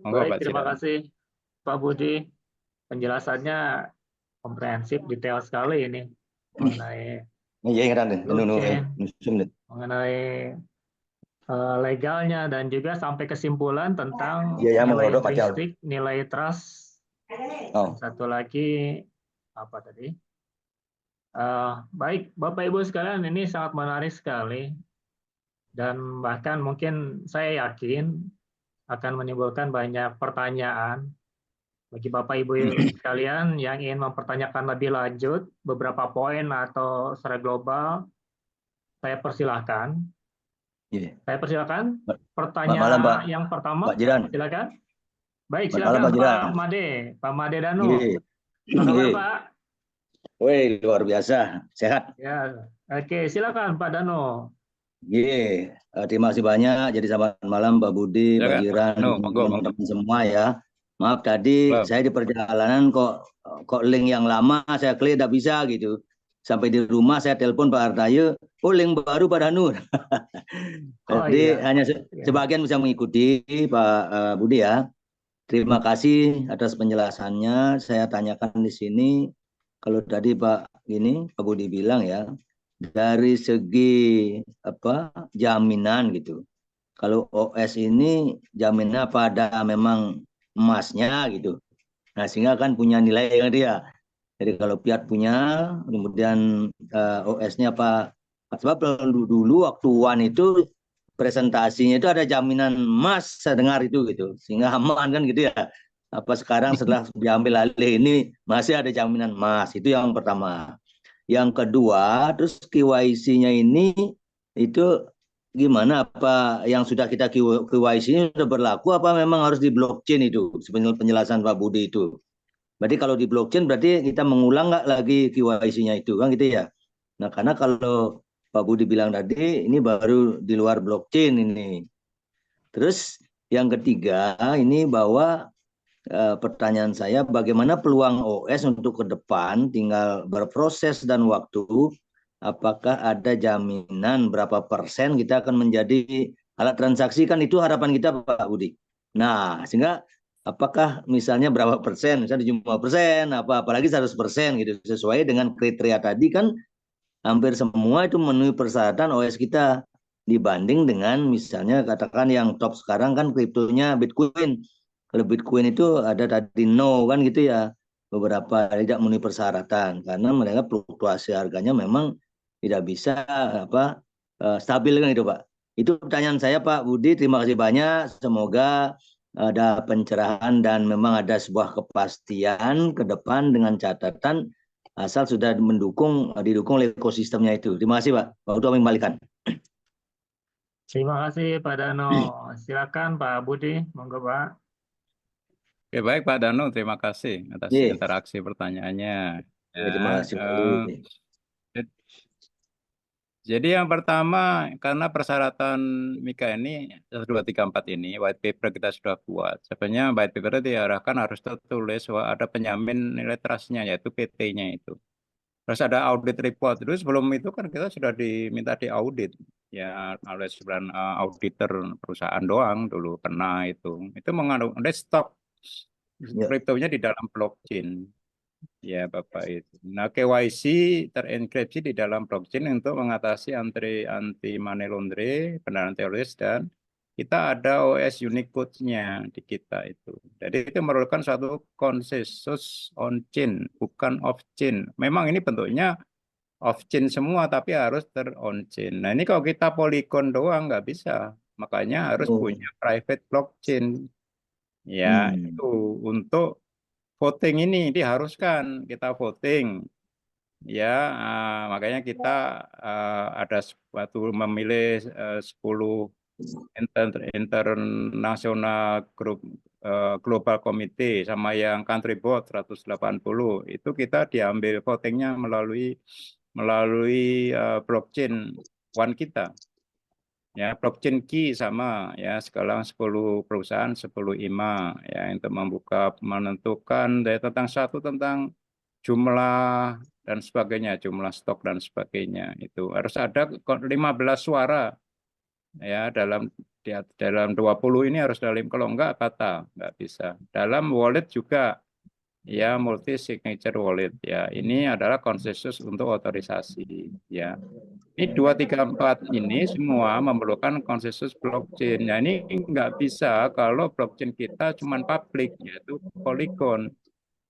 Monggo Baik, Pak terima Jiran. kasih Pak Budi. Penjelasannya komprehensif, detail sekali ini mengenai Iya, kan nih. blockchain, Zoom nih. mengenai legalnya, dan juga sampai kesimpulan tentang Iya, ya, nilai mengodok kacau. intrinsik, nilai trust. Oh. Satu lagi apa tadi? Baik, Bapak Ibu sekalian, ini sangat menarik sekali, dan bahkan mungkin saya yakin akan menimbulkan banyak pertanyaan bagi Bapak Ibu sekalian yang ingin mempertanyakan lebih lanjut beberapa poin atau secara global. Saya persilahkan. Iya. Saya persilakan. Selamat malam, Pak. Pertanyaan yang pertama, Pak Jiran. silakan. Baik, Selamat malam, silakan Pak Jiran. Pak Made Danu. Iya. Apa kabar, Iya. Pak? Woi, luar biasa. Sehat. Ya, oke, silakan Pak Danu. Iya. Terima kasih banyak. Jadi selamat malam Pak Budi, Pak Silakan, Jiran, Pak. Monggo. teman-teman semua ya. Maaf tadi Malam. saya di perjalanan kok link yang lama saya klik tidak bisa gitu. Sampai di rumah saya telepon Pak Artayo, oh link baru Pak Danu. Jadi hanya sebagian bisa mengikuti Pak Budi ya. Terima kasih atas penjelasannya. Saya tanyakan di sini, kalau tadi Pak Budi bilang ya, dari segi jaminan gitu. Kalau OS ini jaminnya pada memang emasnya gitu. Nah, sehingga kan punya nilai yang dia. Jadi kalau Fiat punya, kemudian OS-nya apa? Sebab dulu waktu One itu presentasinya itu ada jaminan emas, saya dengar itu gitu. Sehingga aman kan gitu ya. Apa sekarang setelah diambil alih ini masih ada jaminan emas. Itu yang pertama. Yang kedua, terus KYC-nya ini itu gimana? Apa yang sudah kita KYC-nya sudah berlaku apa memang harus di blockchain itu? Sebenarnya penjelasan Pak Budi itu. Berarti kalau di blockchain berarti kita mengulang nggak lagi KYC-nya itu kan gitu ya. Nah, karena kalau Pak Budi bilang tadi ini baru di luar blockchain ini. Terus yang ketiga ini bahwa pertanyaan saya bagaimana peluang OS untuk ke depan tinggal berproses dan waktu, apakah ada jaminan berapa persen kita akan menjadi alat transaksi, kan itu harapan kita Pak Budi. Nah, sehingga apakah misalnya berapa persen, misalnya 70%, apalagi 100% gitu, sesuai dengan kriteria tadi kan hampir semua itu memenuhi persyaratan OS kita, dibanding dengan misalnya katakan yang top sekarang kan kriptonya Bitcoin. Kalau Bitcoin itu ada tadi no kan gitu ya, beberapa tidak memenuhi persyaratan karena mereka fluktuasi harganya memang tidak bisa stabil kan gitu Pak. Itu pertanyaan saya Pak Budi, terima kasih banyak. Semoga ada pencerahan dan memang ada sebuah kepastian ke depan dengan catatan asal sudah didukung oleh ekosistemnya itu. Terima kasih Pak. Pak Udo kembalikan. Terima kasih Pak Danu. Silakan Pak Budi, monggo Pak. Oke, baik Pak Danu, terima kasih atas interaksi pertanyaannya. Terima kasih. Jadi yang pertama, karena persyaratan MiCA ini 1, 2, 3, 4 ini, white paper kita sudah buat. Sebenarnya white paper itu diarahkan harus tertulis bahwa ada penjamin nilai trust-nya, yaitu PT-nya itu. Terus ada audit report. Terus sebelum itu kan kita sudah diminta diaudit ya oleh sebuah auditor perusahaan doang dulu pernah itu. Itu mengandung stok kriptonya di dalam blockchain. Ya Bapak itu. Nah KYC terenkripsi di dalam blockchain untuk mengatasi anti money laundering, pendanaan teroris, dan kita ada OS Unicode-nya di kita itu. Jadi itu memerlukan suatu konsensus on-chain, bukan off-chain. Memang ini bentuknya off-chain semua, tapi harus on-chain. Nah ini kalau kita Polygon doang nggak bisa. Makanya harus punya private blockchain. Ya, itu untuk voting ini diharuskan kita voting. Ya, makanya kita ada suatu memilih 10 internasional grup global committee sama yang country board 180 itu kita diambil votingnya melalui blockchain One kita. Ya, blockchain key sama ya sekarang 10 perusahaan 10 IMA ya untuk menentukan tentang tentang jumlah dan sebagainya, jumlah stok dan sebagainya. Itu harus ada 15 suara ya dalam 20 ini harus dalam, kalau enggak kata, enggak bisa. Dalam wallet juga ya multi signature wallet ya. Ini adalah konsensus untuk otorisasi ya. Ini 2, 3, 4 ini semua memerlukan konsensus blockchain. Nah, ini nggak bisa kalau blockchain kita cuma publik, yaitu Polygon.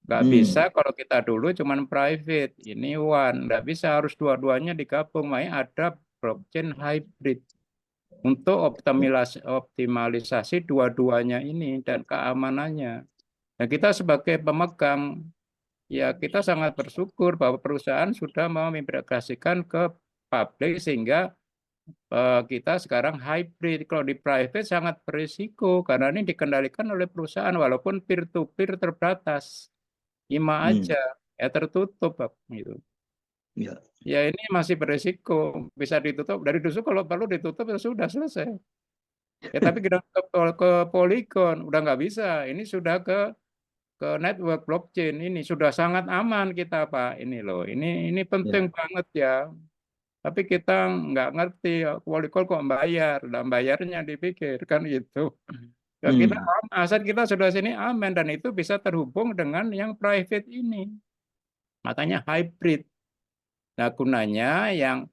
Nggak bisa kalau kita dulu cuma private, ini one. Nggak bisa, harus dua-duanya digabung. Makanya ada blockchain hybrid untuk optimalisasi dua-duanya ini dan keamanannya. Nah, kita sebagai pemegang, ya kita sangat bersyukur bahwa perusahaan sudah mau migrasikan ke publik sehingga kita sekarang hybrid. Kalau di private sangat berisiko karena ini dikendalikan oleh perusahaan walaupun peer-to-peer terbatas. IMA aja, ya tertutup gitu. Ya. Ya ini masih berisiko, bisa ditutup. Dari dulu kalau perlu ditutup ya sudah selesai. Ya tapi kita ke Polygon udah nggak bisa. Ini sudah ke network blockchain, ini sudah sangat aman kita Pak. Ini loh, ini penting banget ya. Tapi kita nggak ngerti Polygon kok bayar, dan bayarnya dipikirkan gitu. Ya, kita aset kita sudah sini aman dan itu bisa terhubung dengan yang private ini. Makanya hybrid. Nah, gunanya yang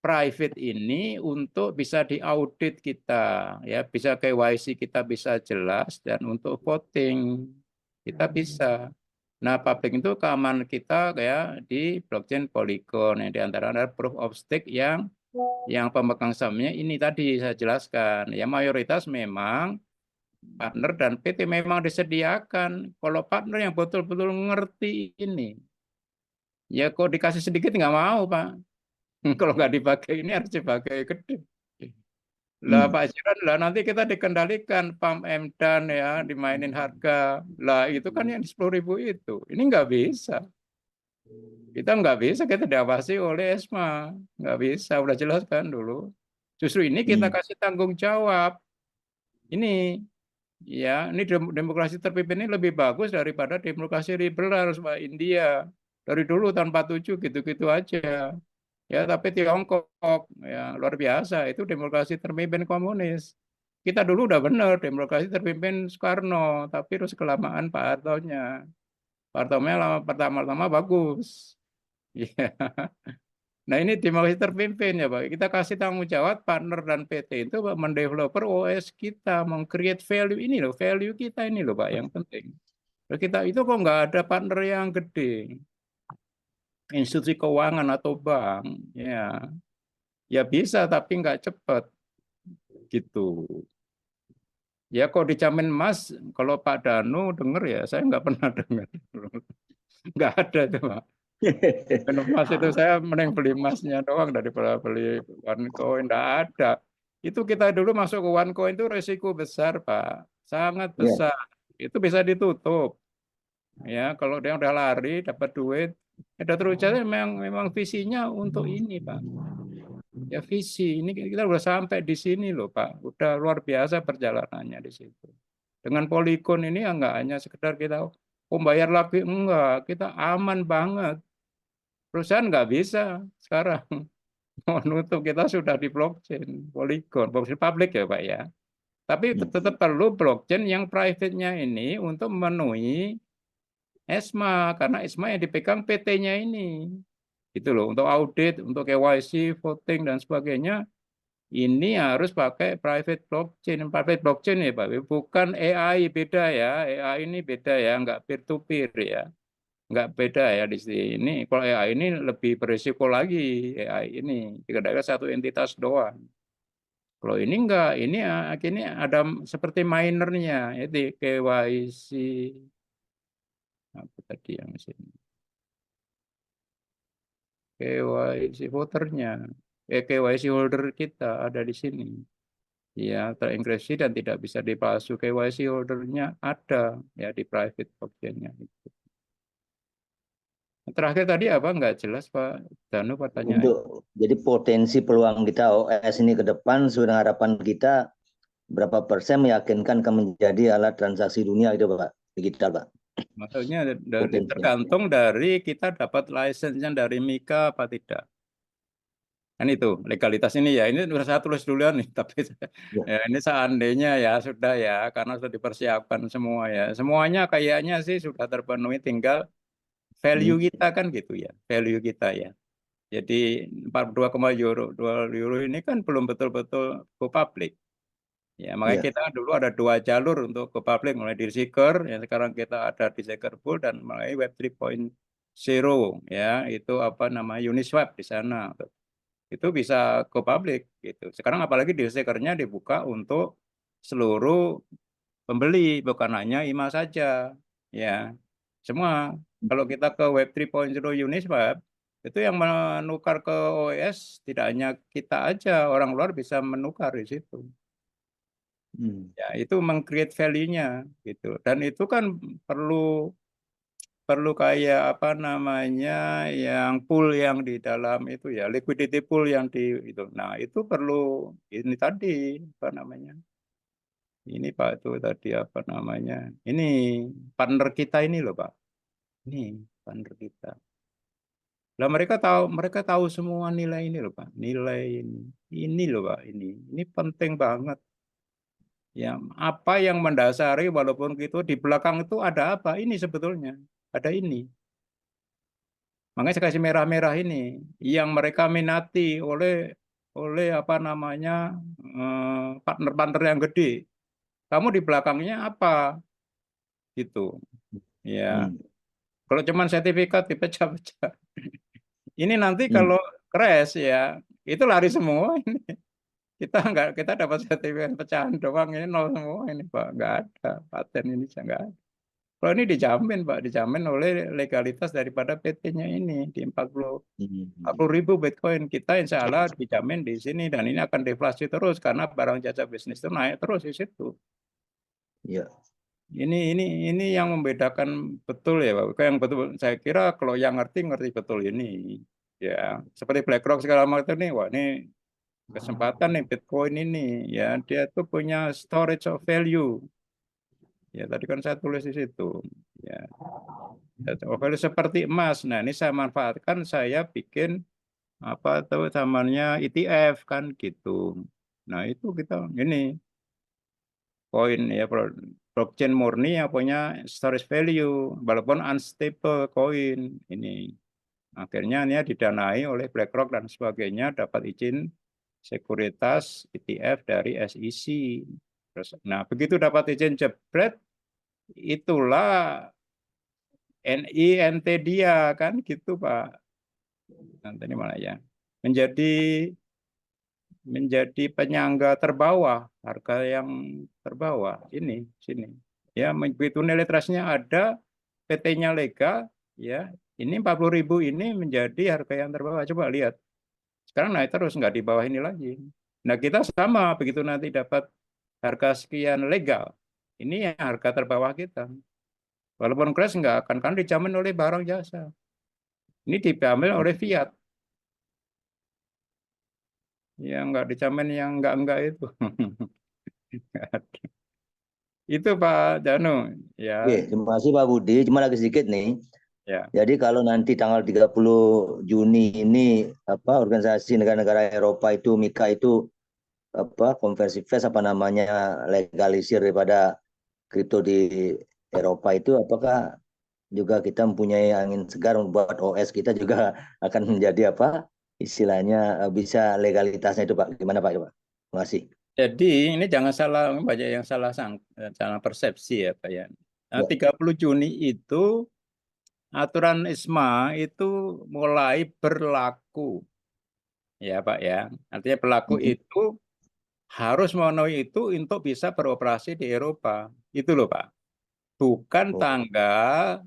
private ini untuk bisa diaudit kita, ya bisa KYC kita bisa jelas dan untuk voting kita bisa. Nah, public itu keamanan kita kayak di blockchain Polygon yang diantara adalah proof of stake yang pemegang sahamnya ini tadi saya jelaskan. Ya mayoritas memang partner dan PT memang disediakan. Kalau partner yang betul-betul ngerti ini, ya kok dikasih sedikit nggak mau Pak. Kalau nggak dipakai ini harus dipakai gede. Lah Pak Jiran, lah nanti kita dikendalikan pam dan ya dimainin harga. Lah itu kan yang 10.000 itu. Ini nggak bisa. Kita nggak bisa, kita diawasi oleh ESMA. Nggak bisa, udah jelaskan dulu. Justru ini kita kasih tanggung jawab. Ini ya, ini demokrasi terpimpin ini lebih bagus daripada demokrasi liberal Pak India. Dari dulu tahun 47 gitu-gitu aja. Ya, tapi Tiongkok ya luar biasa, itu demokrasi terpimpin komunis. Kita dulu udah benar demokrasi terpimpin Soekarno, tapi terus kelamaan Pak Hartonya. Pak Hartonya pertama-tama bagus. Ya. Nah ini demokrasi terpimpin ya Pak. Kita kasih tanggung jawab partner dan PT itu mendeveloper OS kita, meng-create value ini loh, value kita ini loh Pak yang penting. Kita itu kok nggak ada partner yang gede, institusi keuangan atau bank, ya bisa tapi nggak cepat gitu. Ya kok dijamin emas, kalau Pak Danu denger ya, saya nggak pernah dengar, nggak ada tuh Pak. Emas itu saya mending beli emasnya doang daripada beli OneCoin, enggak ada. Itu kita dulu masuk ke OneCoin itu resiko besar, Pak. Sangat besar. Itu bisa ditutup. Ya, kalau dia udah lari dapat duit, ada terucapnya memang visinya untuk ini, Pak. Ya visi, ini kita udah sampai di sini loh, Pak. Udah luar biasa perjalanannya di situ. Dengan Polygon ini ya nggak hanya sekedar kita bayar lagi, enggak. Kita aman banget. Perusahaan nggak bisa sekarang menutup, kita sudah di blockchain Polygon, blockchain publik ya Pak ya. Tapi tetap perlu blockchain yang private-nya ini untuk memenuhi ESMA, karena ESMA yang dipegang PT-nya ini. Gitu loh, untuk audit, untuk KYC, voting dan sebagainya, ini harus pakai private blockchain. Private blockchain ya Pak, bukan AI, beda ya. AI ini beda ya, nggak peer-to-peer ya. Nggak beda ya di sini. Kalau AI ini lebih berisiko lagi. AI ini dikatakan satu entitas doang. Kalau ini enggak, ini ada seperti minernya, itu KYC apa tadi yang sini, KYC voternya, KYC holder kita ada di sini. Ya terenkripsi dan tidak bisa dipalsu. KYC holdernya ada ya di private blockchain-nya. Terakhir tadi apa nggak jelas Pak Danu pertanyaan. Jadi potensi peluang kita OS ini ke depan sesuai harapan kita berapa persen meyakinkan akan menjadi alat transaksi dunia itu Pak, digital Pak? Maksudnya tergantung dari kita dapat license-nya dari MiCA apa tidak. Kan itu legalitas ini ya. Ini udah saya tulis duluan nih, tapi Ya. ya, ini seandainya ya sudah ya, karena sudah dipersiapkan semua ya. Semuanya kayaknya sih sudah terpenuhi, tinggal value Hmm. kita kan gitu ya, value kita ya. Jadi 42,2 euro ini kan belum betul-betul go public. Ya, makanya Ya. kita dulu ada 2 jalur untuk go public, mulai di Seeker, yang sekarang kita ada di Seeker Pool, dan mulai Web 3.0 ya, itu apa namanya Uniswap di sana. Itu bisa go public gitu. Sekarang apalagi di Seekernya dibuka untuk seluruh pembeli, bukan hanya IMA saja. Ya, semua. Kalau kita ke Web 3.0 Uniswap, itu yang menukar ke OS tidak hanya kita aja, orang luar bisa menukar di situ. Hmm. Ya, itu meng-create value-nya gitu. Dan itu kan perlu perlu kayak apa namanya yang pool yang di dalam itu ya, liquidity pool yang di itu. Nah, itu perlu ini tadi apa namanya? Ini Pak itu tadi apa namanya? Ini partner kita ini loh, Pak. Ini partner kita. Lah mereka tahu semua nilai ini loh, Pak. Nilai ini. Ini loh, Pak, ini. Ini penting banget. Ya, apa yang mendasari walaupun gitu di belakang itu ada apa? Ini sebetulnya. Ada ini. Makanya saya kasih merah-merah ini yang mereka minati oleh oleh apa namanya partner-partner yang gede. Kamu di belakangnya apa gitu. Ya, Hmm. kalau cuman sertifikat dipecah-pecah. Ini nanti Hmm. kalau crash ya itu lari semua ini. Kita dapat sertifikat pecahan doang, ini nol semua ini Pak, nggak ada paten ini nggak ada. Kalau ini dijamin Pak, dijamin oleh legalitas daripada PT-nya ini di 40 Hmm. ribu Bitcoin. Kita insya Allah dijamin di sini, dan ini akan deflasi terus karena barang jasa bisnis itu naik terus di situ. Ya. Ini yang membedakan betul ya Pak. Yang betul saya kira kalau yang ngerti betul ini. Ya, seperti BlackRock segala macam nih, wah ini kesempatan nih Bitcoin ini ya, dia tuh punya storage of value. Ya, tadi kan saya tulis di situ. Ya, of value seperti emas. Nah, ini saya manfaatkan, saya bikin apa tuh namanya ETF kan gitu. Nah, itu kita ini koin ya, blockchain murni yang punya storage value walaupun unstable koin ini. Akhirnya ini didanai oleh BlackRock dan sebagainya, dapat izin sekuritas ETF dari SEC. Terus, nah, begitu dapat izin jebret, itulah NINT dia kan gitu Pak. Nanti ini mana ya? Menjadi menjadi penyangga terbawah, harga yang terbawah ini sini. Ya, begitu nilai trustnya ada, PT-nya legal, ya, ini 40 ribu ini menjadi harga yang terbawah. Coba lihat. Sekarang naik terus, nggak di bawah ini lagi. Nah, kita sama, begitu nanti dapat harga sekian legal, ini yang harga terbawah kita. Walaupun crash nggak akan kan dijamin oleh barang jasa. Ini diambil oleh fiat. Yang nggak dijamin yang enggak itu. Itu Pak Danu. Ya, Oke, terima kasih Pak Budi. Cuma lagi sedikit nih. ya. Jadi kalau nanti tanggal 30 Juni ini apa organisasi negara-negara Eropa itu MiCA itu apa konversi fest apa namanya legalisir daripada kripto di Eropa itu, apakah juga kita mempunyai angin segar membuat OS kita juga akan menjadi apa istilahnya bisa legalitasnya itu Pak, gimana Pak? Coba. Terima kasih. Jadi ini jangan salah, banyak yang salah persepsi ya Pak ya. Nah, Ya. 30 Juni itu aturan ISMA itu mulai berlaku ya Pak ya. Artinya berlaku Hmm. itu harus memenuhi itu untuk bisa beroperasi di Eropa. Itu loh Pak. Bukan Oh, tanggal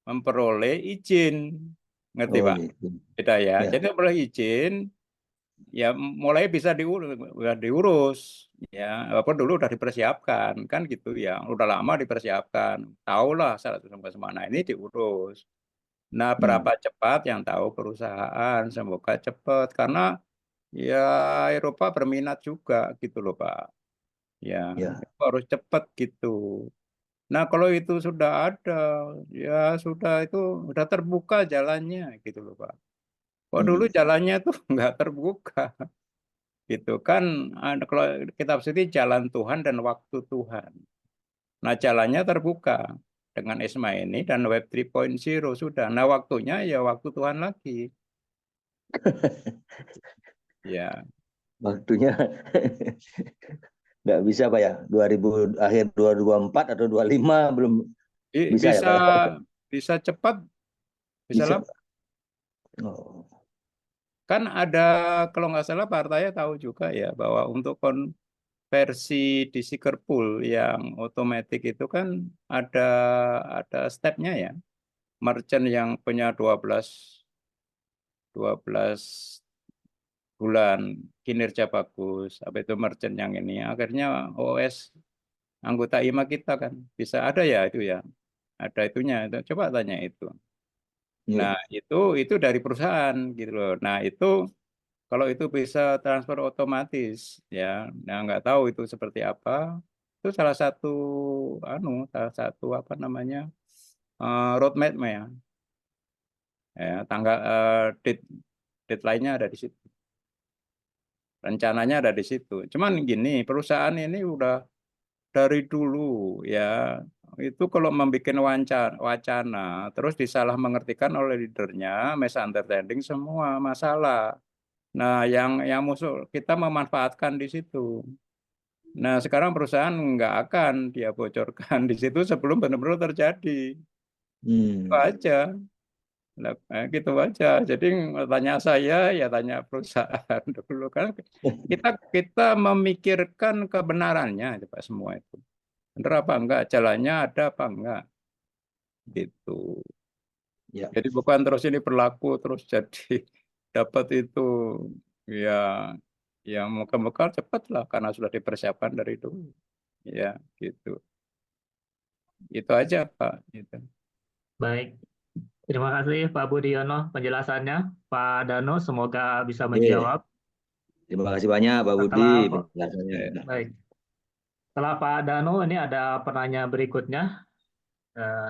memperoleh izin. Ngerti oh Pak? gitu. Beda ya. Ya. Jadi memperoleh izin ya mulai bisa diurus ya, walaupun dulu udah dipersiapkan kan gitu ya, udah lama dipersiapkan, tahulah syarat semana ini diurus. Nah, Hmm. berapa cepat yang tahu perusahaan, semoga cepat karena ya Eropa berminat juga gitu loh Pak ya, Ya. itu harus cepat gitu. Nah, kalau itu sudah ada ya sudah, itu sudah terbuka jalannya gitu loh Pak Kok dulu jalannya tuh nggak terbuka, gitu kan? Kalau kitab suci jalan Tuhan dan waktu Tuhan. Nah, jalannya terbuka dengan Isma ini dan Web 3.0 sudah. Nah, waktunya ya waktu Tuhan lagi. Ya, Waktunya nggak bisa Pak ya. 2000 akhir 2024 atau 25 belum bisa ya bisa Pak ya. bisa cepat, bisa Bisa. lambat. Oh. Kan ada, kalau nggak salah Pak Artaya tahu juga ya bahwa untuk konversi DC Kerpool yang otomatis itu kan ada stepnya ya. Merchant yang punya 12 bulan kinerja bagus, apa itu merchant yang ini, akhirnya OS anggota IMA kita kan bisa ada ya itu ya, ada itunya. Coba tanya itu. Nah, Iya. itu dari perusahaan gitu loh. Nah, itu kalau itu bisa transfer otomatis ya, nah nggak tahu itu seperti apa. Itu salah satu apa namanya, roadmap ya, tanggal, deadline-nya ada di situ, rencananya ada di situ. Cuman gini, perusahaan ini udah dari dulu ya, itu kalau membuat wacana terus disalah mengertikan oleh leadernya, misunderstanding semua masalah. Nah, yang musuh kita memanfaatkan di situ. Nah, sekarang perusahaan nggak akan dia bocorkan di situ sebelum benar-benar terjadi. Itu aja. Nah, gitu aja. Jadi tanya saya ya tanya perusahaan dulu kan, kita kita memikirkan kebenarannya Pak semua itu. Benar apa enggak, jalannya ada apa enggak gitu. Ya. Jadi bukan terus ini berlaku terus jadi dapat itu ya, yang moga-moga cepat lah karena sudah dipersiapkan dari dulu ya, gitu. Itu aja Pak gitu. Baik, terima kasih Pak Budiono penjelasannya. Pak Dano semoga bisa Oke. menjawab. Terima kasih banyak Pak Budi Setelah penjelasannya. Eh, baik, setelah Pak Dano ini ada pertanyaan berikutnya.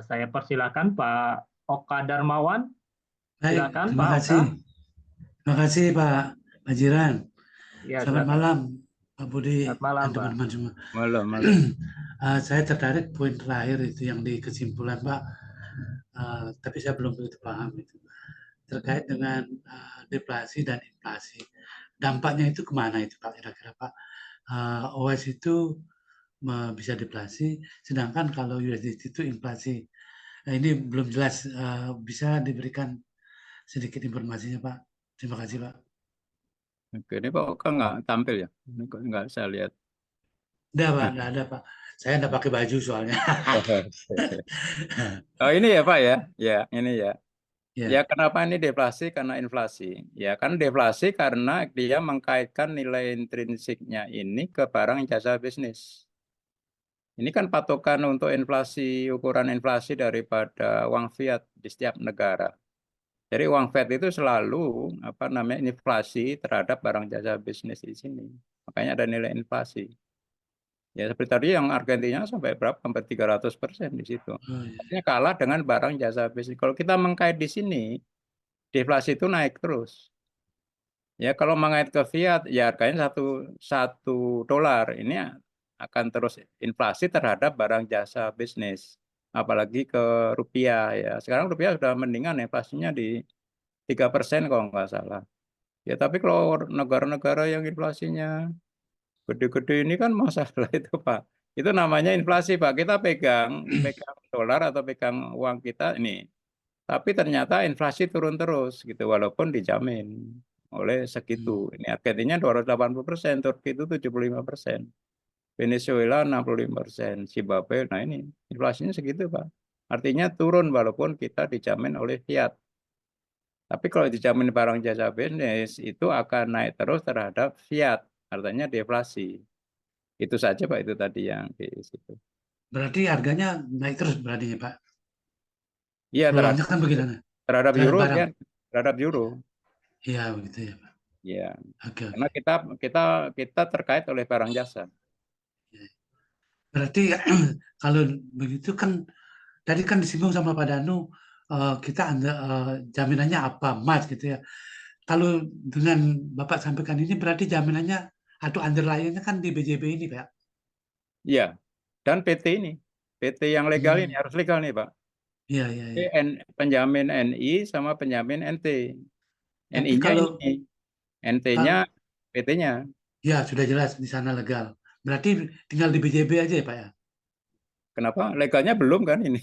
Saya persilakan Pak Oka Darmawan. Baik, Silakan terima Pak Oka. kasih. Terima kasih Pak Majiran. Ya, Selamat silakan. malam Pak Budi Selamat malam, dan Pak. teman-teman semua. malam. Saya tertarik poin terakhir itu yang di kesimpulan Pak, tapi saya belum begitu paham itu terkait dengan deflasi dan inflasi. Dampaknya itu kemana itu Pak kira-kira Pak? OS itu bisa deflasi, sedangkan kalau USDT itu inflasi. Nah, ini belum jelas, bisa diberikan sedikit informasinya Pak. Terima kasih Pak. Oke, ini Pak Oka nggak tampil ya? Ini kok nggak saya lihat. Enggak Pak, enggak ada Pak. Saya enggak pakai baju soalnya. Oh ini ya Pak ya, ya ini ya. Ya. Ya kenapa ini deflasi? Karena inflasi. Ya kan deflasi karena dia mengkaitkan nilai intrinsiknya ini ke barang jasa bisnis. Ini kan patokan untuk inflasi, ukuran inflasi daripada uang fiat di setiap negara. Jadi uang fiat itu selalu apa namanya, inflasi terhadap barang jasa bisnis di sini. Makanya ada nilai inflasi. Ya seperti tadi yang Argentina sampai berapa? Sampai 300% di situ. Oh, ya. Artinya kalah dengan barang jasa bisnis. Kalau kita mengkait di sini, deflasi itu naik terus. Ya kalau mengait ke fiat, ya harganya satu dolar ini akan terus inflasi terhadap barang jasa bisnis. Apalagi ke rupiah ya. Sekarang rupiah sudah mendingan, inflasinya di 3% kalau nggak salah. Ya tapi kalau negara-negara yang inflasinya gede-gede ini kan masalah itu Pak. Itu namanya inflasi Pak. Kita pegang dolar atau pegang uang kita ini. Tapi ternyata inflasi turun terus gitu walaupun dijamin oleh segitu. Ini Argentina 280%, Turki itu 75%, Venezuela 65%, Zimbabwe. Nah ini inflasinya segitu Pak. Artinya turun walaupun kita dijamin oleh fiat. Tapi kalau dijamin barang jasa bisnis itu akan naik terus terhadap fiat. Artinya deflasi. Itu saja Pak, itu tadi yang di situ. Berarti harganya naik terus berarti ya Pak? Iya Peluangnya kan begitu. terhadap Terhadap euro barang. ya, terhadap euro. Iya begitu ya Pak. Ya, Oke, karena oke. kita terkait oleh barang jasa. Berarti kalau begitu kan tadi kan disinggung sama Pak Danu, kita jaminannya apa emas gitu ya. kalau dengan Bapak sampaikan ini berarti jaminannya atau underlying-nya kan di BJB ini, Pak. Iya. Dan PT ini. PT yang legal ini harus legal nih, Pak. Iya, iya, iya. Penjamin NI sama penjamin NT. Tapi NI-nya kalau ini, NT-nya, PT-nya. ya sudah jelas di sana legal. Berarti tinggal di BJB aja ya, Pak ya? Kenapa? Legalnya belum kan ini?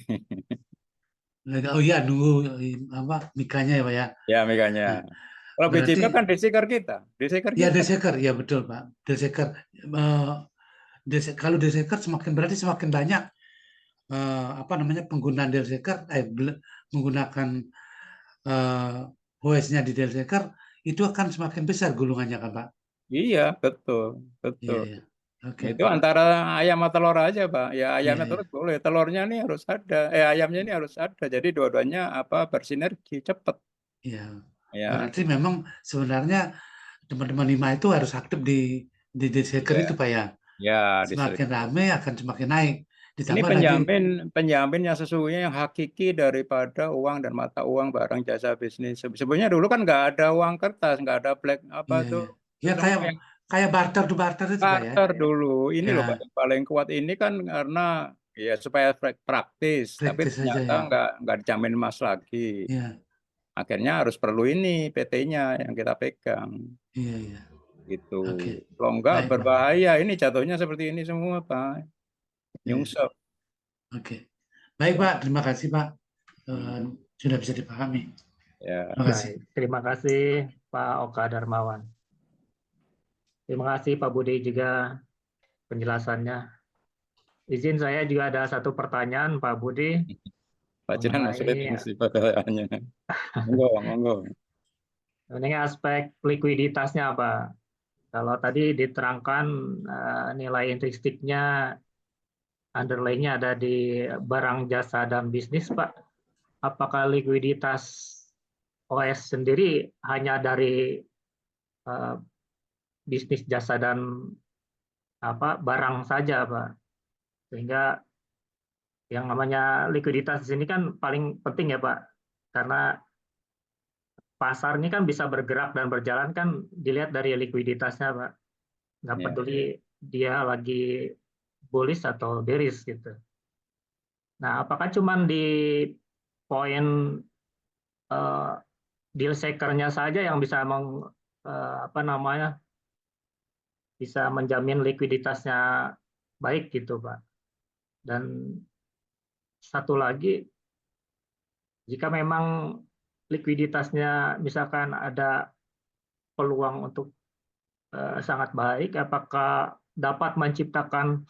Legal. Oh iya, nunggu apa mikanya ya, Pak ya. Ya, makanya. Nah, Kalau berarti BJB kan deseker kita. Deseker ya kita. deseker, ya betul Pak. Deseker. Kalau deseker semakin berarti semakin banyak apa namanya penggunaan deseker, menggunakan OS-nya di deseker itu akan semakin besar gulungannya kan Pak? Iya, betul. Iya, Betul. iya. Oke, Itu oke. antara ayam atau telur aja, Pak. Ya Iya, ayamnya iya. terus boleh, telurnya nih harus ada. Ayamnya ini harus ada. Jadi dua-duanya apa bersinergi cepat. Iya. Ya, Berarti memang sebenarnya teman-teman IMA itu harus aktif di deseker ya, itu Pak ya. ya Semakin ramai akan semakin naik. Ini Ditambah lagi penjamin yang sesungguhnya yang hakiki daripada uang dan mata uang barang jasa bisnis. Sebenarnya dulu kan nggak ada uang kertas, nggak ada black apa iya, tuh. iya. Itu Ya semua yang kayak barter tuh barter itu Pak ya. barter dulu. Ini loh Pak, Ya, yang paling kuat ini kan karena ya supaya praktis, tapi praktis saja ternyata ya. nggak dijamin emas lagi. Iya, Akhirnya harus perlu ini PT-nya yang kita pegang iya, iya. gitu. Oke, Kalau enggak baik Pak. berbahaya, ini jatuhnya seperti ini semua Pak. Iya, Nyungsep. oke. Baik Pak, terima kasih Pak. Hmm. Sudah bisa dipahami. Ya. Terima kasih. Baik, terima kasih Pak Oka Darmawan. Terima kasih Pak Budi juga penjelasannya. Izin saya juga ada satu pertanyaan Pak Budi Pak Jiran masih mengenai sih pertanyaannya. Monggo, monggo. aspek likuiditasnya Pak. Kalau tadi diterangkan nilai intrinstiknya, underlying-nya ada di barang jasa dan bisnis Pak. Apakah likuiditas OS sendiri hanya dari bisnis jasa dan barang saja Pak? Sehingga yang namanya likuiditas di sini kan paling penting ya Pak, karena pasar ini kan bisa bergerak dan berjalan kan dilihat dari likuiditasnya Pak. Nggak Ya. peduli dia lagi bullish atau bearish gitu. Nah, apakah cuman di poin deal shaker-nya saja yang bisa bisa menjamin likuiditasnya baik gitu Pak. Dan satu lagi, jika memang likuiditasnya misalkan ada peluang untuk sangat baik, apakah dapat menciptakan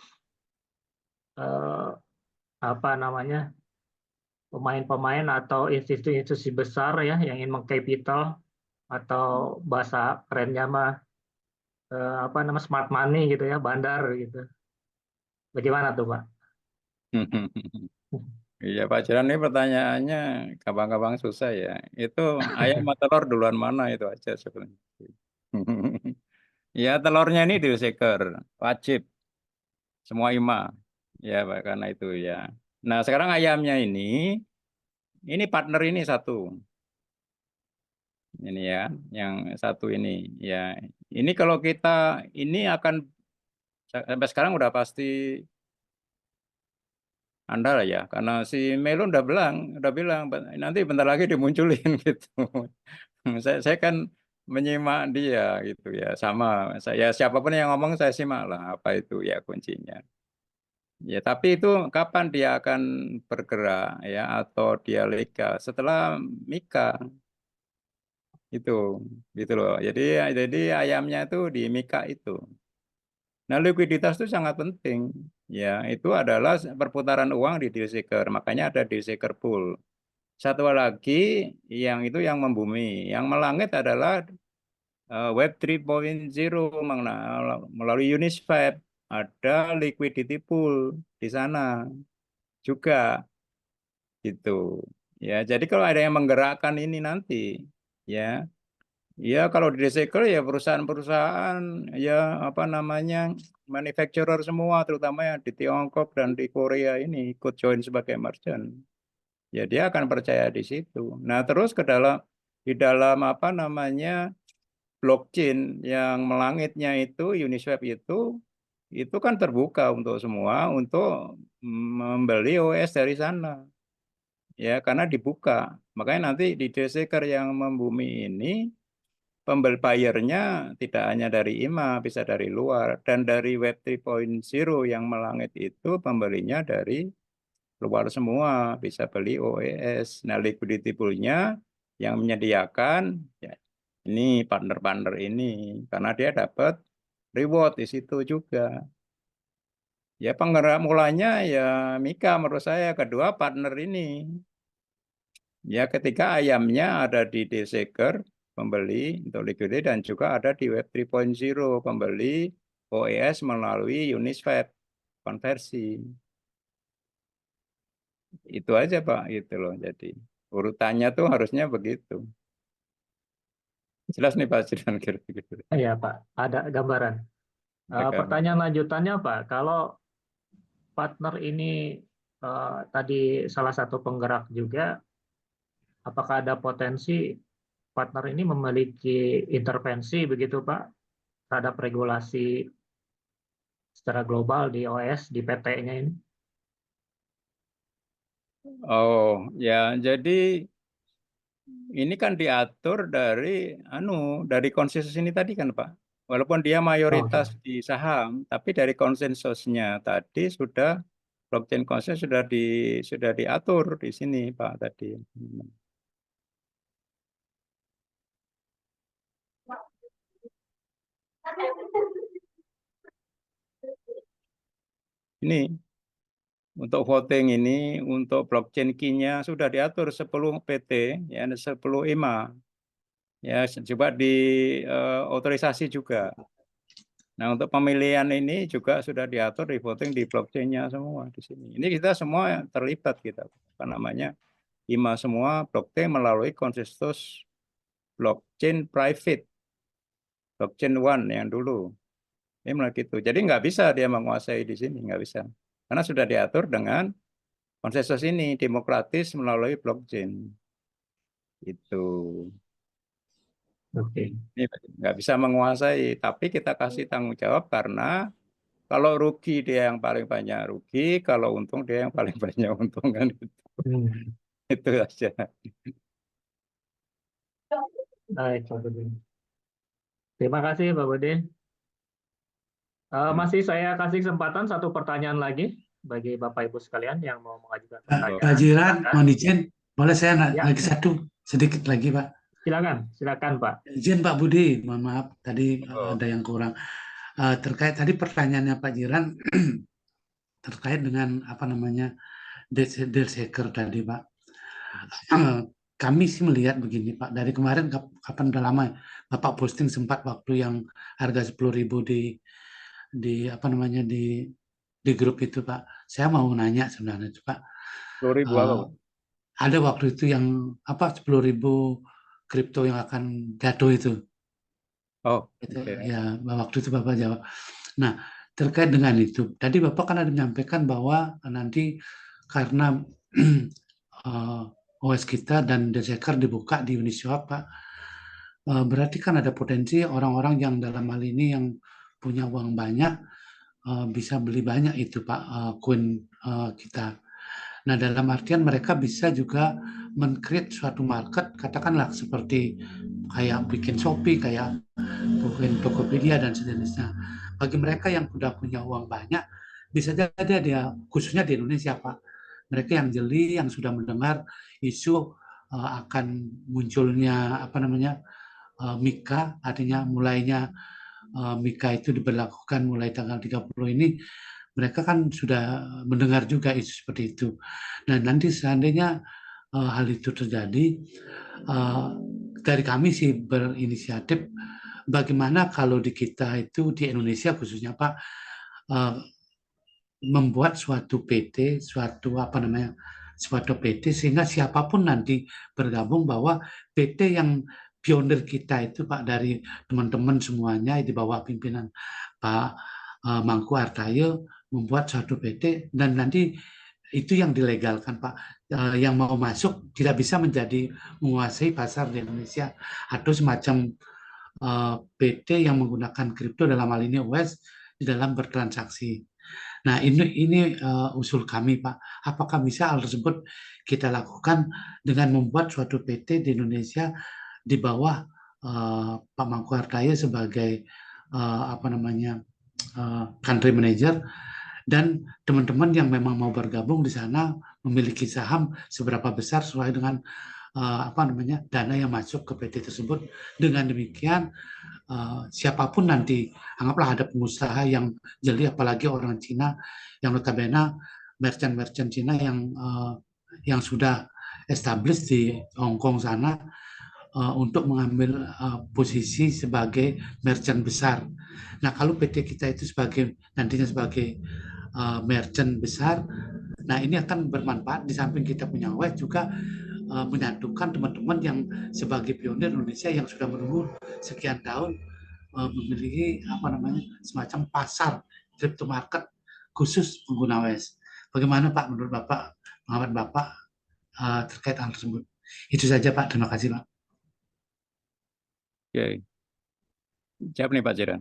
pemain-pemain atau institusi besar ya yang ingin mengkapital, atau bahasa kerennya smart money gitu ya, bandar gitu. Bagaimana tuh Pak? Iya Pak Jiran, ini pertanyaannya gampang-gampang susah ya. Itu ayam sama telur duluan mana itu aja sebenarnya. Ya telurnya ini di shaker, wajib semua IMA. Ya Pak, karena itu ya. Nah sekarang ayamnya ini partner ini satu. Ini ya, yang satu ini. Ya, ini kalau kita ini akan sampai sekarang udah pasti andal ya, karena si Melo udah bilang nanti bentar lagi dimunculin gitu. Saya kan menyimak dia gitu ya, sama saya siapapun yang ngomong saya simak lah apa itu ya kuncinya. Ya, tapi itu kapan dia akan bergerak ya atau dia legal setelah Mika itu gitu loh. Jadi ayamnya itu di Mika itu. Nah, likuiditas itu sangat penting. Ya, itu adalah perputaran uang di deal shaker. Makanya ada deal shaker pool. Satu lagi yang itu yang membumi. Yang melangit adalah Web 3.0 melalui Uniswap. Ada liquidity pool di sana juga gitu. Ya, jadi kalau ada yang menggerakkan ini nanti, ya, ya kalau di recycle ya perusahaan-perusahaan ya apa namanya manufacturer semua terutama yang di Tiongkok dan di Korea ini ikut join sebagai merchant. Ya dia akan percaya di situ. Nah terus ke dalam di dalam apa namanya blockchain yang melangitnya itu Uniswap itu kan terbuka untuk semua untuk membeli OS dari sana. Ya, karena dibuka. Makanya nanti di DSeker yang membumi ini pembeli bayarnya tidak hanya dari IMA, bisa dari luar. Dan dari Web 3.0 yang melangit itu pembelinya dari luar semua, bisa beli OES. Nah, liquidity pool-nya yang menyediakan ya, ini partner-partner ini, karena dia dapat reward di situ juga. Ya penggerak mulanya ya Mika menurut saya, kedua partner ini. Ya ketika ayamnya ada di DSeker, pembeli untuk liquidity, dan juga ada di Web 3.0, pembeli OES melalui Uniswap konversi. Itu aja Pak, gitu loh. Jadi urutannya tuh harusnya begitu. Jelas nih Pak Jidan kira-kira. Iya Pak, ada gambaran. Pertanyaan lanjutannya Pak, kalau partner ini tadi salah satu penggerak juga, apakah ada potensi partner ini memiliki intervensi begitu Pak terhadap regulasi secara global di OS, di PT-nya ini? Oh ya, jadi ini kan diatur dari konsensus ini tadi kan Pak. Walaupun dia mayoritas di saham, tapi dari konsensusnya tadi sudah blockchain konsensus sudah diatur di sini Pak tadi. Ini untuk voting ini, untuk blockchain key-nya sudah diatur 10 PT, ya 10 IMA. Ya, coba di otorisasi juga. Nah, untuk pemilihan ini juga sudah diatur di voting di blockchain-nya semua di sini. Ini kita semua terlibat kita, apa namanya, IMA semua blockchain melalui konsensus blockchain private, blockchain one yang dulu. Ini melalui itu. Jadi nggak bisa dia menguasai di sini, nggak bisa. Karena sudah diatur dengan konsensus ini demokratis melalui blockchain. Itu. Oke. Ini nggak bisa menguasai, tapi kita kasih tanggung jawab karena kalau rugi dia yang paling banyak rugi, kalau untung dia yang paling banyak untung kan gitu. Itu aja. Baik, Pak Budin. Terima kasih Pak Budin. Masih saya kasih kesempatan satu pertanyaan lagi bagi Bapak Ibu sekalian yang mau mengajukan pertanyaan. Pak Jiran, mohon izin, boleh saya Ya. lagi satu sedikit lagi Pak. Silakan Pak. Izin Pak Budi, mohon maaf tadi ada yang kurang. Terkait tadi pertanyaannya Pak Jiran terkait dengan apa namanya DSeker tadi Pak. Kami sih melihat begini Pak, dari kemarin kapan udah lama Bapak posting sempat waktu yang harga 10.000 di apa namanya di grup itu Pak. Saya mau nanya sebenarnya itu Pak. 10.000 apa? Ada waktu itu yang apa 10.000 kripto yang akan jatuh itu. Oh, itu okay. Ya waktu itu Bapak jawab. Nah, terkait dengan itu, tadi Bapak kan ada menyampaikan bahwa nanti karena OS kita dan DSeker dibuka di Uniswap Pak, berarti kan ada potensi orang-orang yang dalam hal ini yang punya uang banyak bisa beli banyak itu Pak koin kita. Nah dalam artian mereka bisa juga men-create suatu market, katakanlah seperti kayak bikin Shopee, kayak bikin Tokopedia dan sejenisnya. Bagi mereka yang sudah punya uang banyak, bisa jadi dia khususnya di Indonesia Pak, mereka yang jeli, yang sudah mendengar isu akan munculnya apa namanya Mika, artinya mulainya Mika itu diberlakukan mulai tanggal 30 ini, mereka kan sudah mendengar juga isu seperti itu. Nah nanti seandainya hal itu terjadi, dari kami sih berinisiatif, bagaimana kalau di kita itu di Indonesia khususnya Pak, membuat suatu PT, suatu PT sehingga siapapun nanti bergabung bahwa PT yang pionir kita itu Pak, dari teman-teman semuanya di bawah pimpinan Pak Mangku Artayo membuat suatu PT, dan nanti itu yang dilegalkan Pak. Yang mau masuk tidak bisa menguasai pasar di Indonesia atau semacam PT yang menggunakan kripto dalam hal ini OS di dalam bertransaksi. Nah, ini usul kami, Pak. Apakah bisa hal tersebut kita lakukan dengan membuat suatu PT di Indonesia di bawah Pak Mangku Hartaya sebagai country manager, dan teman-teman yang memang mau bergabung di sana memiliki saham seberapa besar sesuai dengan dana yang masuk ke PT tersebut. Dengan demikian siapapun nanti, anggaplah ada pengusaha yang jeli, apalagi orang Cina yang notabene merchant Cina yang sudah established di Hong Kong sana, untuk mengambil posisi sebagai merchant besar. Nah, kalau PT kita itu nantinya sebagai merchant besar, nah ini akan bermanfaat. Di samping kita punya OS juga menyatukan teman-teman yang sebagai pionir Indonesia yang sudah menunggu sekian tahun memiliki semacam pasar crypto market khusus pengguna OS. Bagaimana Pak menurut Bapak, pendapat Bapak terkait hal tersebut? Itu saja Pak, terima kasih Pak. Oke. Siap nih Pak Jiran.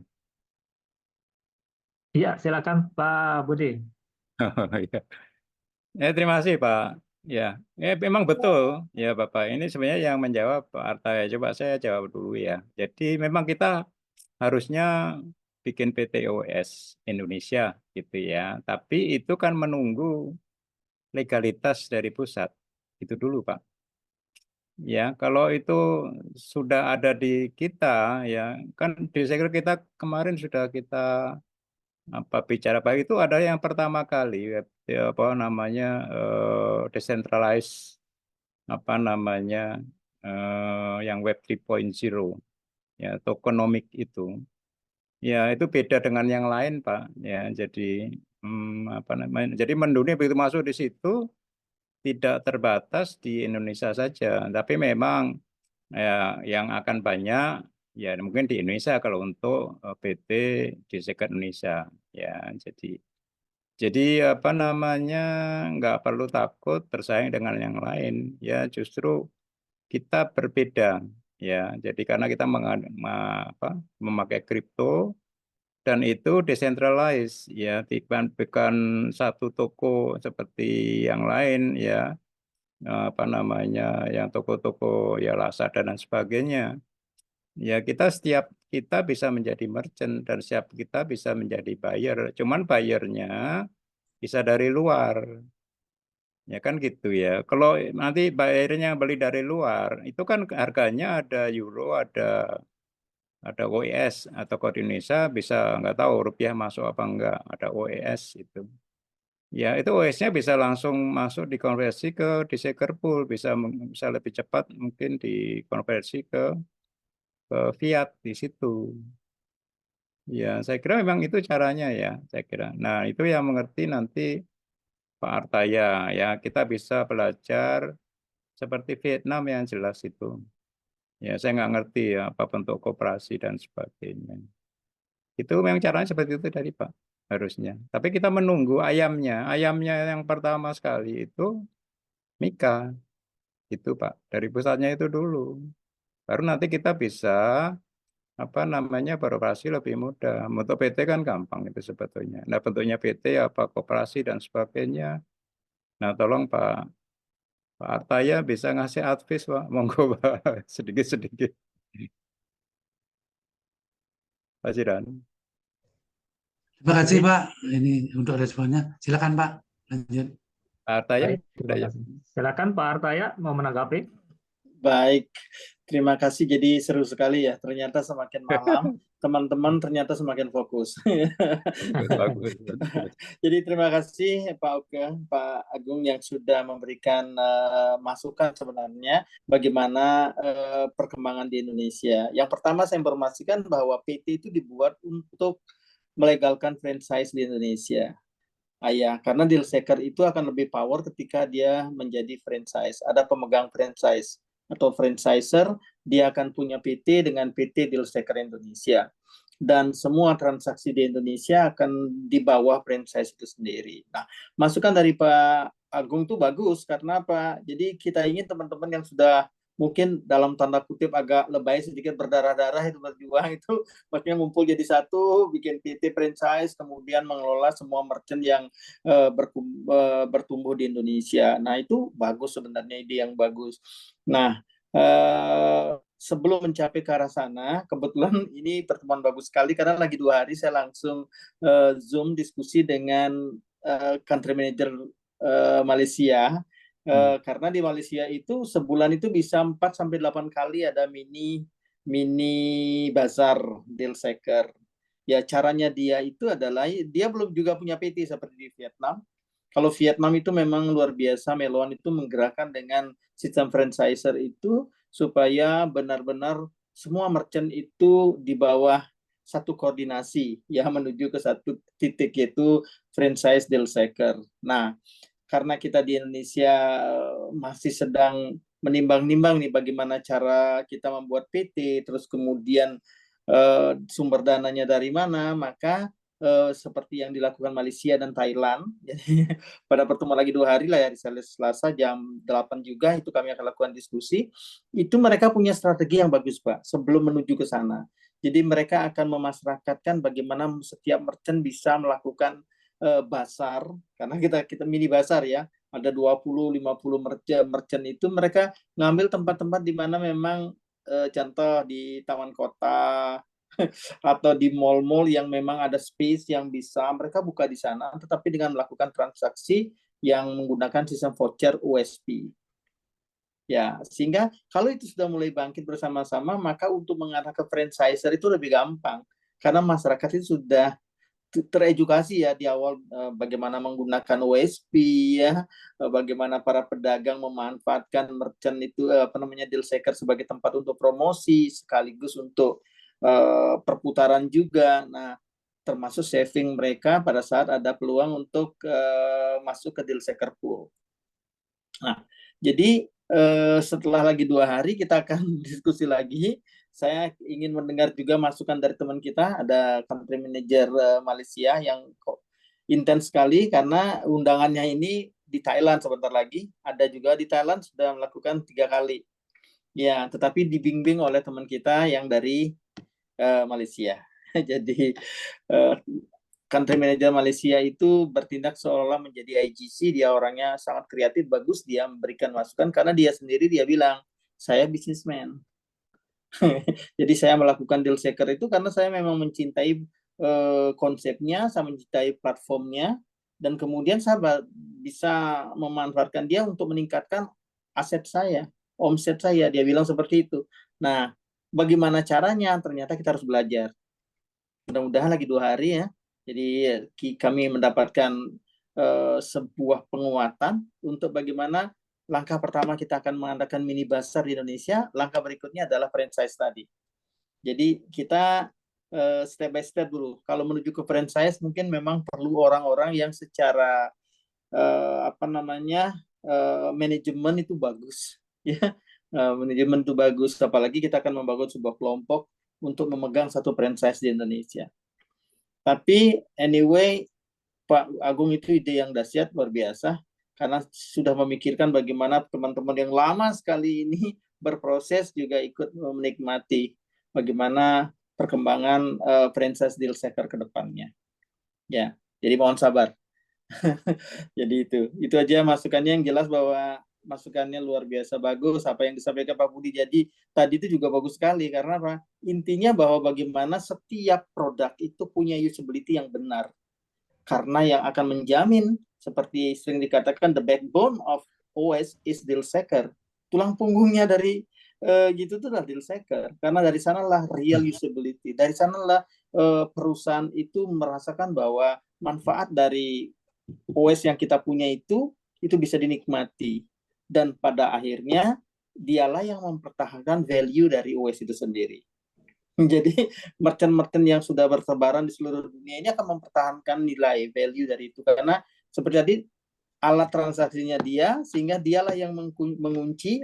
Iya, silakan Pak Budi. Terima kasih Pak. Ya, memang betul ya Bapak. Ini sebenarnya yang menjawab Pak Artaya. Coba saya jawab dulu ya. Jadi memang kita harusnya bikin PTOS Indonesia gitu ya. Tapi itu kan menunggu legalitas dari pusat. Itu dulu Pak. Ya, kalau itu sudah ada di kita ya, kan di segel kita kemarin sudah kita bicara Pak, itu ada yang pertama kali decentralized yang Web 3.0 ya, tokenomic itu. Ya, itu beda dengan yang lain, Pak. Ya, jadi jadi mendunia begitu masuk di situ tidak terbatas di Indonesia saja, tapi memang ya yang akan banyak ya mungkin di Indonesia kalau untuk PT di Sekat Indonesia ya. Jadi nggak perlu takut bersaing dengan yang lain ya, justru kita berbeda ya. Jadi karena kita memakai kripto dan itu decentralized ya, bukan satu toko seperti yang lain ya, yang toko-toko ya Lazada dan sebagainya. Ya kita bisa menjadi merchant dan kita bisa menjadi buyer. Cuman buyernya bisa dari luar. Ya kan gitu ya. Kalau nanti buyernya beli dari luar, itu kan harganya ada euro, ada OES, atau kalau di Indonesia bisa nggak tahu rupiah masuk apa enggak, ada OES itu. Ya itu OES-nya bisa langsung masuk dikonversi ke Desegger Pool, bisa lebih cepat mungkin dikonversi ke fiat di situ. Ya, saya kira memang itu caranya ya, saya kira. Nah, itu yang mengerti nanti Pak Artaya ya, kita bisa belajar seperti Vietnam yang jelas itu. Ya, saya nggak ngerti ya apa bentuk koperasi dan sebagainya. Itu memang caranya seperti itu dari Pak, harusnya. Tapi kita menunggu ayamnya. Ayamnya yang pertama sekali itu Mika. Itu Pak, dari pusatnya itu dulu. Baru nanti kita bisa beroperasi lebih mudah. Untuk PT kan gampang itu sebetulnya. Nah, bentuknya PT apa koperasi dan sebagainya. Nah, tolong Pak Artaya bisa ngasih advice Pak, monggo Pak, sedikit-sedikit. Pak Jiran. Terima kasih Pak, ini untuk responnya. Silakan Pak, lanjut. Pak Artaya. Baik, terima kasih. Silakan Pak Artaya mau menanggapi. Baik, terima kasih. Jadi seru sekali ya. Ternyata semakin malam, teman-teman ternyata semakin fokus. Bagus. Jadi terima kasih Pak Agung yang sudah memberikan masukan sebenarnya bagaimana perkembangan di Indonesia. Yang pertama saya informasikan bahwa PT itu dibuat untuk melegalkan franchise di Indonesia. Karena deal shaker itu akan lebih power ketika dia menjadi franchise. Ada pemegang franchise atau franchiser, dia akan punya PT dengan PT Deal Shaker Indonesia. dan semua transaksi di Indonesia akan di bawah franchise itu sendiri. Nah, masukan dari Pak Agung tuh bagus karena apa? Jadi kita ingin teman-teman yang sudah mungkin dalam tanda kutip agak lebay sedikit berdarah-darah itu berjuang itu maksudnya ngumpul jadi satu, bikin PT franchise, kemudian mengelola semua merchant yang bertumbuh di Indonesia. Nah, itu bagus sebenarnya, ide yang bagus. Nah, sebelum mencapai ke arah sana, kebetulan ini pertemuan bagus sekali karena lagi 2 hari saya langsung Zoom diskusi dengan country manager Malaysia. Karena di Malaysia itu sebulan itu bisa 4-8 kali ada mini bazar deal shaker. Ya, caranya dia itu adalah dia belum juga punya PT seperti di Vietnam. Kalau Vietnam itu memang luar biasa, Meloan itu menggerakkan dengan sistem franchiser itu supaya benar-benar semua merchant itu di bawah satu koordinasi ya menuju ke satu titik yaitu franchise deal shaker. Nah, karena kita di Indonesia masih sedang menimbang-nimbang nih bagaimana cara kita membuat PT, terus kemudian sumber dananya dari mana, maka seperti yang dilakukan Malaysia dan Thailand. Jadi pada pertemuan lagi 2 hari lah ya, di Selasa jam 8 juga itu kami akan lakukan diskusi. Itu mereka punya strategi yang bagus, Pak, sebelum menuju ke sana. Jadi mereka akan memasyarakatkan bagaimana setiap merchant bisa melakukan basar, karena kita mini basar ya, ada 20-50 merchant itu mereka ngambil tempat-tempat di mana memang contoh di taman kota atau di mall-mall yang memang ada space yang bisa mereka buka di sana, tetapi dengan melakukan transaksi yang menggunakan sistem voucher USP. Ya, sehingga kalau itu sudah mulai bangkit bersama-sama, maka untuk mengarah ke franchiser itu lebih gampang karena masyarakat itu sudah teredukasi ya di awal bagaimana menggunakan USP ya, bagaimana para pedagang memanfaatkan merchant itu deal shaker sebagai tempat untuk promosi sekaligus untuk perputaran juga. Nah, termasuk saving mereka pada saat ada peluang untuk masuk ke deal shaker pool. Nah, jadi setelah lagi 2 hari kita akan diskusi lagi. Saya ingin mendengar juga masukan dari teman kita, ada country manager Malaysia yang intens sekali karena undangannya ini di Thailand sebentar lagi. Ada juga di Thailand sudah melakukan 3 kali. Ya, tetapi dibimbing oleh teman kita yang dari Malaysia. Jadi country manager Malaysia itu bertindak seolah menjadi IGC, dia orangnya sangat kreatif, bagus, dia memberikan masukan karena dia sendiri dia bilang, saya bisnismen. Jadi saya melakukan deal shaker itu karena saya memang mencintai konsepnya, saya mencintai platformnya, dan kemudian saya bisa memanfaatkan dia untuk meningkatkan aset saya, omset saya, dia bilang seperti itu. Nah, bagaimana caranya? Ternyata kita harus belajar. Mudah-mudahan lagi 2 hari ya. Jadi kami mendapatkan sebuah penguatan untuk bagaimana langkah pertama kita akan mengadakan mini bazar di Indonesia, langkah berikutnya adalah franchise tadi. Jadi kita step by step dulu. Kalau menuju ke franchise mungkin memang perlu orang-orang yang secara manajemen itu bagus ya. Manajemen itu bagus, apalagi kita akan membangun sebuah kelompok untuk memegang satu franchise di Indonesia. Tapi anyway, Pak Agung itu ide yang dahsyat, luar biasa, karena sudah memikirkan bagaimana teman-teman yang lama sekali ini berproses juga ikut menikmati bagaimana perkembangan franchise deal shaker ke depannya. Ya, jadi mohon sabar. Jadi itu aja masukannya, yang jelas bahwa masukannya luar biasa bagus apa yang disampaikan Pak Budi. Jadi tadi itu juga bagus sekali karena apa? Intinya bahwa bagaimana setiap produk itu punya usability yang benar. Karena yang akan menjamin seperti sering dikatakan the backbone of OS is deal shaker. Tulang punggungnya dari gitu tuh adalah deal shaker. Karena dari sanalah real usability. Dari sanalah perusahaan itu merasakan bahwa manfaat dari OS yang kita punya itu bisa dinikmati, dan pada akhirnya dialah yang mempertahankan value dari OS itu sendiri. Jadi merchant-merchant yang sudah bertebaran di seluruh dunia ini akan mempertahankan nilai value dari itu karena seperti tadi alat transaksinya dia, sehingga dialah yang mengunci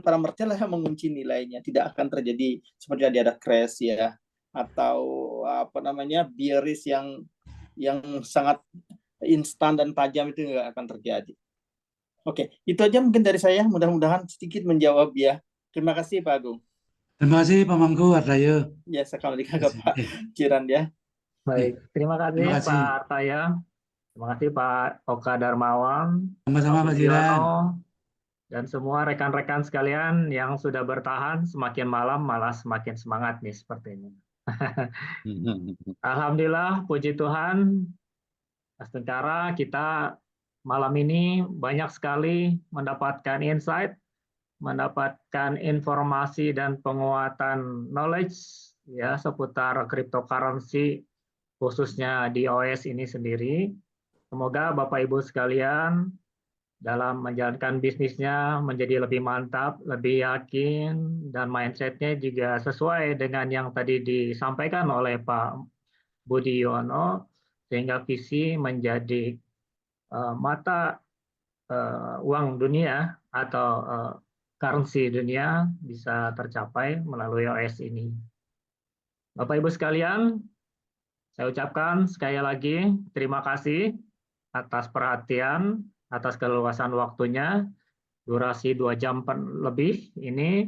para merchant lah yang mengunci nilainya, tidak akan terjadi seperti tadi ada crash ya, atau apa namanya biaris yang sangat instan dan tajam itu nggak akan terjadi. Oke, itu aja mungkin dari saya. Mudah-mudahan sedikit menjawab ya. Terima kasih Pak Agung. Terima kasih Pak Mangku Artayo. Ya, sekali lagi ke Pak Ciran ya. Baik, terima kasih Terima kasih. Pak Artaya. Terima kasih Pak Oka Darmawan, Sama-sama Pak Budiono, Jiran. dan semua rekan-rekan sekalian yang sudah bertahan semakin malam malah semakin semangat nih sepertinya. Alhamdulillah, puji Tuhan, sementara kita malam ini banyak sekali mendapatkan insight, mendapatkan informasi dan penguatan knowledge ya seputar cryptocurrency khususnya di OS ini sendiri. Semoga Bapak Ibu sekalian dalam menjalankan bisnisnya menjadi lebih mantap, lebih yakin, dan mindset-nya juga sesuai dengan yang tadi disampaikan oleh Pak Budiono, sehingga visi menjadi mata uang dunia atau currency dunia bisa tercapai melalui OS ini. Bapak Ibu sekalian, saya ucapkan sekali lagi terima kasih atas perhatian, atas keleluasan waktunya, durasi 2 jam lebih ini.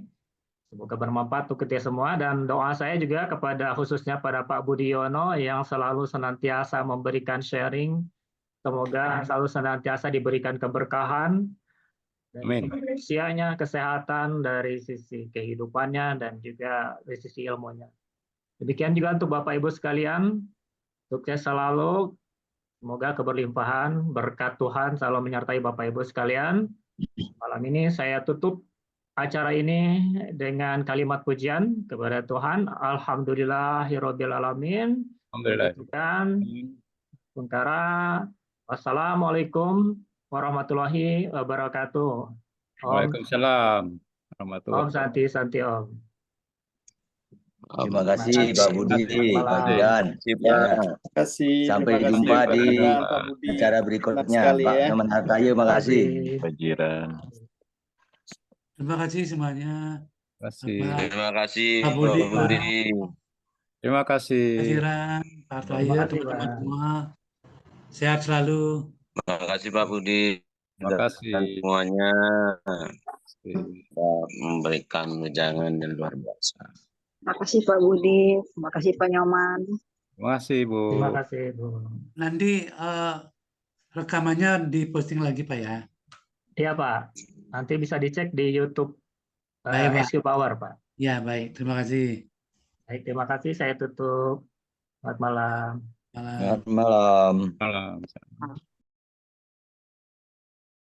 Semoga bermanfaat untuk kita semua, dan doa saya juga kepada khususnya pada Pak Budiono yang selalu senantiasa memberikan sharing. Semoga selalu senantiasa diberikan keberkahan, dari usianya, kesehatan, dari sisi kehidupannya, dan juga dari sisi ilmunya. Demikian juga untuk Bapak Ibu sekalian, sukses selalu. Semoga keberlimpahan, berkat Tuhan selalu menyertai Bapak Ibu sekalian. Malam ini saya tutup acara ini dengan kalimat pujian kepada Tuhan. Alhamdulillahirabbil alamin. Alhamdulillah. Sementara wassalamualaikum warahmatullahi wabarakatuh. Waalaikumsalam Om warahmatullahi Santi Santi Om. Terima kasih Pak Budi, Pak Jiran. Terima kasih. Sampai Terima kasih, jumpa Pak di Jiran, Pak Budi. acara berikutnya. sekali Pak ya. Nyoman Artayo, makasih. Pak Jiran. Terima kasih semuanya. Terima kasih. Terima kasih Pak Budi, Pak Budi. Terima kasih. Pak Jiran, Pak Artayo, Terima kasih, teman-teman Pak. semua. Sehat selalu. Terima kasih Pak Budi. Terima kasih. Dan semuanya memberikan wejangan yang luar biasa. Terima kasih Pak Budi, terima kasih Pak Nyoman. Terima kasih Bu. Terima kasih Bu. Nanti rekamannya diposting lagi Pak ya. Iya Pak, nanti bisa dicek di YouTube Baik, Pak. SQ Power Pak. Ya baik, terima kasih. Baik, terima kasih. Saya tutup. Selamat malam. Malam. Selamat malam. Malam.